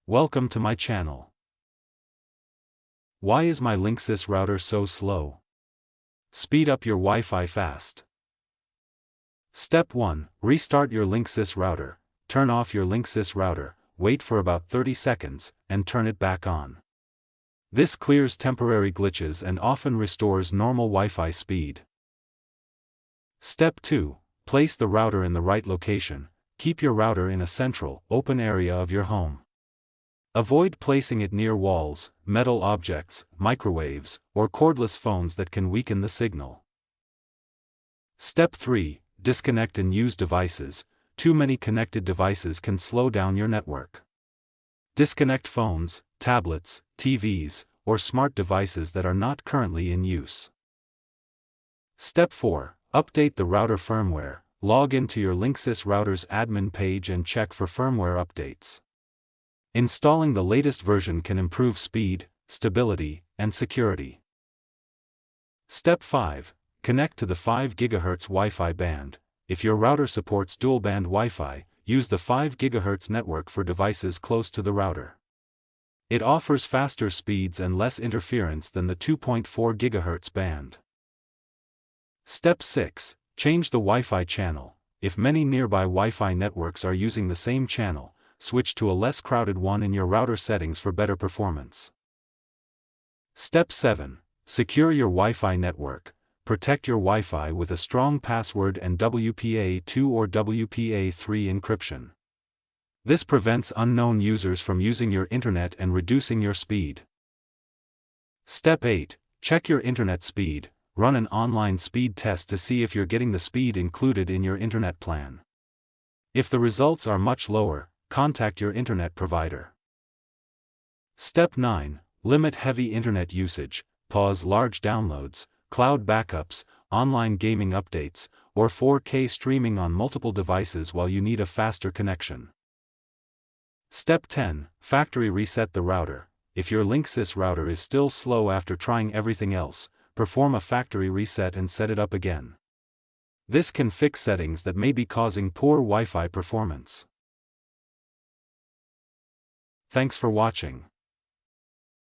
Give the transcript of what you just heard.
Welcome to my channel. Why is my Linksys router so slow? Speed up your Wi-Fi fast. Step 1. Restart your Linksys router. Turn off your Linksys router, wait for about 30 seconds, and turn it back on. This clears temporary glitches and often restores normal Wi-Fi speed. Step 2. Place the router in the right location. Keep your router in a central, open area of your home. Avoid placing it near walls, metal objects, microwaves, or cordless phones that can weaken the signal. Step 3. Disconnect and use devices. Too many connected devices can slow down your network. Disconnect phones, tablets, TVs, or smart devices that are not currently in use. Step 4. Update the router firmware. Log into your Linksys router's admin page and check for firmware updates. Installing the latest version can improve speed, stability, and security. Step 5. Connect to the 5 GHz Wi-Fi band. If your router supports dual-band Wi-Fi, use the 5 GHz network for devices close to the router. It offers faster speeds and less interference than the 2.4 GHz band. Step 6. Change the Wi-Fi channel. If many nearby Wi-Fi networks are using the same channel, switch to a less crowded one in your router settings for better performance. Step 7. Secure your Wi-Fi network. Protect your Wi-Fi with a strong password and WPA2 or WPA3 encryption. This prevents unknown users from using your internet and reducing your speed. Step 8. Check your internet speed. Run an online speed test to see if you're getting the speed included in your internet plan. If the results are much lower, contact your internet provider. Step 9. Limit heavy internet usage. Pause large downloads, cloud backups, online gaming updates, or 4K streaming on multiple devices while you need a faster connection. Step 10. Factory reset the router. If your Linksys router is still slow after trying everything else, perform a factory reset and set it up again. This can fix settings that may be causing poor Wi-Fi performance. Thanks for watching.